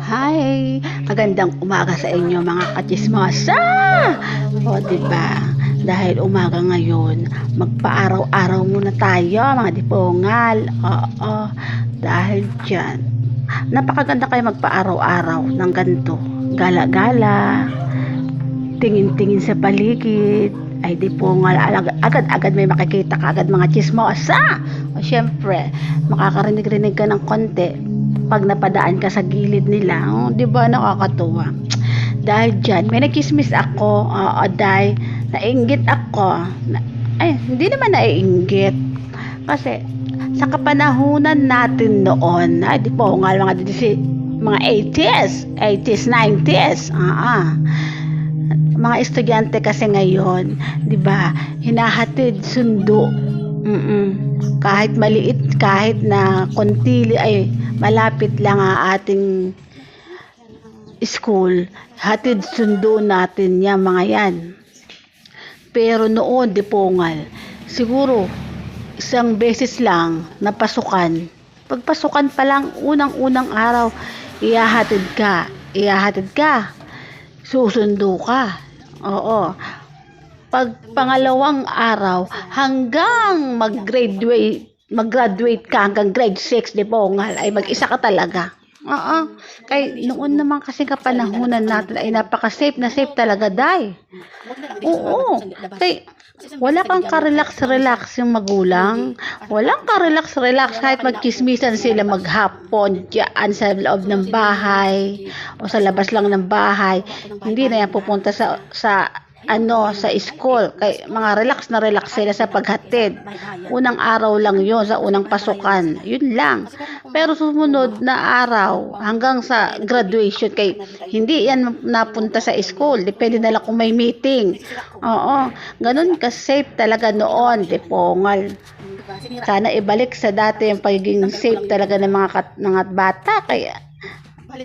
Hi! Magandang umaga sa inyo mga kachismosa! O, diba? Dahil umaga ngayon, magpa-araw-araw muna tayo mga dipongal. Oo, dahil dyan, napakaganda kayo magpa-araw-araw ng ganito. Gala-gala, tingin-tingin sa paligid, ay dipongal, agad-agad may makikita ka agad mga chismosa. O syempre, makakarinig-rinig ka ng konti pag napadaan ka sa gilid nila. Oh, 'di ba nakakatuwa? Dahil diyan, may nakismis ako. Oo, dahil nainggit ako. Hindi naman naiinggit. Kasi sa kapanahunan natin noon, ay di po nga mga 80s, 90s. Mga estudyante kasi ngayon, 'di ba? Hinahatid sundo. Kahit maliit, kahit na konti ay malapit lang ang ating school, hatid sundo natin yan mga yan. Pero noon, dipongal, siguro isang beses lang napasukan. Pagpasukan pa lang, unang-unang araw, ihahatid ka, susundo ka. Oo. Pag pangalawang araw, hanggang mag-graduate ka hanggang grade 6, di po nga, ay mag-isa ka talaga. Oo. Kay noon naman kasi kapanahunan natin ay napaka-safe na safe talaga, day. Oo. Kay wala kang ka-relax-relax yung magulang. Walang ka-relax-relax kahit magkismisan sila maghapon diyan sa loob ng bahay o sa labas lang ng bahay. Hindi na yan pupunta sa school, kay mga relax na relax sila sa paghatid. Unang araw lang yon sa unang pasukan, yun lang. Pero sumunod na araw hanggang sa graduation, kay hindi yan napunta sa school, depende na lang kung may meeting. Oo, ganun ka safe talaga noon, dipongal. Sana ibalik sa dati yung pagiging safe talaga ng mga bata, kaya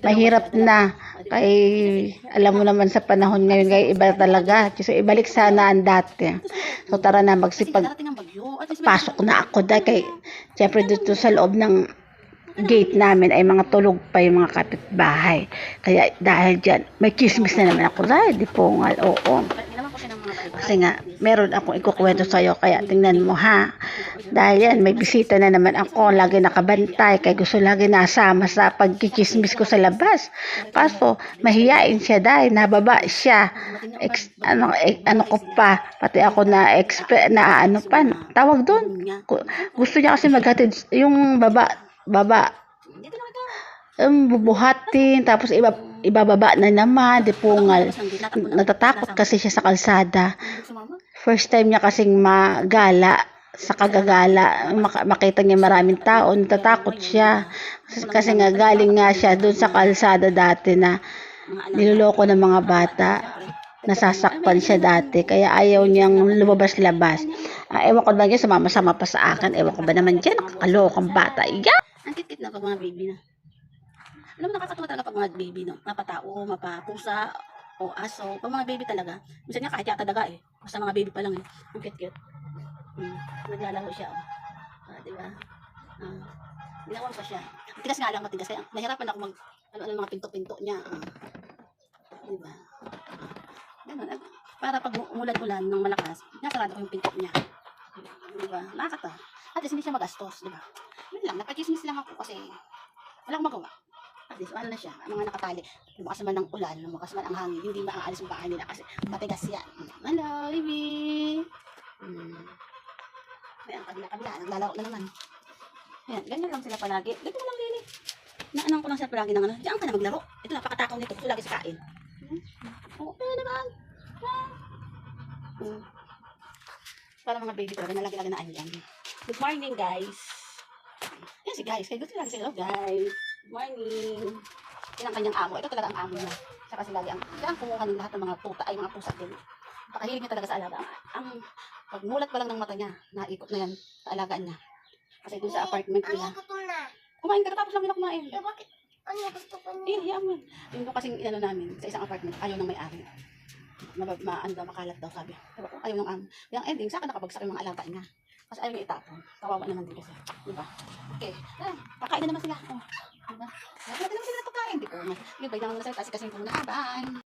mahirap na. Kay alam mo naman sa panahon ngayon, kay iba talaga. So ibalik sana ang dati. So tara na, pasok na ako dahil kay syempre dito sa loob ng gate namin ay mga tulog pa yung mga kapitbahay. Kaya dahil dyan, may chismis na naman ako dahil dipongal. Oo. Kasi nga, meron akong ikukwento sa'yo, kaya tingnan mo ha. Dahil yan, may bisita na naman ako, lagi nakabantay, kaya gusto lagi nasama sa pagkikismis ko sa labas. Kaso, mahiyain siya dahil nababa siya. Ano ko pa, pati ako tawag doon. Gusto niya kasi maghatid, yung baba, bubuhatin, tapos ibababa na naman, dipungal. Natatakot kasi siya sa kalsada. First time niya kasing magala, sa kagagala, makita niya maraming tao, natatakot siya. Kasi nga galing nga siya doon sa kalsada dati na niloloko ng mga bata. Nasasakpan siya dati, kaya ayaw niyang lumabas-labas. Ewan ko ba niya, sumama-sama pa sa akin. Ewan ko ba naman dyan, nakakalokang bata. Yeah! Ang kit-kit na pag mga baby na. Alam mo, nakakatuwa talaga pag mga baby, no? Mapatao, mapapusa, o aso. Pag mga baby talaga, minsan nga kahit yata daga eh. Basta mga baby pa lang eh. Ang kit-kit. Naglalaro siya, oh. Diba? Ginawan pa siya. Matigas nga lang, matigas. Kaya nahirapan ako ano mga pinto-pinto niya. Diba? Ganun. Para pag umulan-ulan ng malakas, nasarado ko yung pinto niya. Diba? Nakakata. At least hindi siya magastos, diba? Yun lang, napakismis lang ako kasi walang magawa. At least, ano na siya, mga nakatali. Bukas naman ng ulan, bukas naman ang hangin, hindi maaalis yung bahay nila kasi matigas yan. Hello, baby! Ayan, kabila, naglalaro na naman. Ayan, ganyan lang sila palagi. Ganyan lang din eh. Naanang ko lang sila palagi ng ano, diyan ka na maglaro. Ito, napakatakaw nito, gusto lagi sa kain. Okay naman. Para mga baby talaga, nalagi-lagi na yan. Good morning, guys. Yan si guys. Kaya gusto lagi sila, guys. Good morning. Yan ang kanyang amo. Ito talaga ang amo niya. Siya kasi lagi ang kumuha ng lahat ng mga tuta, ay mga pusa din. Pakahilig niya talaga sa alaga. Ang pagmulat pa lang ng mata niya, naikot na yan sa alagaan niya. Kasi doon sa apartment nila. Kumain ka, tapos lang nila kumain. Bakit? Ano gusto ko niya? Yan mo. Yung kasing inano namin, sa isang apartment, ayaw ng may-ari. Makalat daw, sabi. Pero kung ayaw ng amo. Yung ending, saka nakabagsak yung mga alaga niya. Kasi ayaw niya itapon. Kawawa naman din kasi. Diba? Okay. Kakain na naman sila. Oh. Diba? Kakain na naman sila. Yun, bye na muna sa'yo. Kasi ko muna. Bye!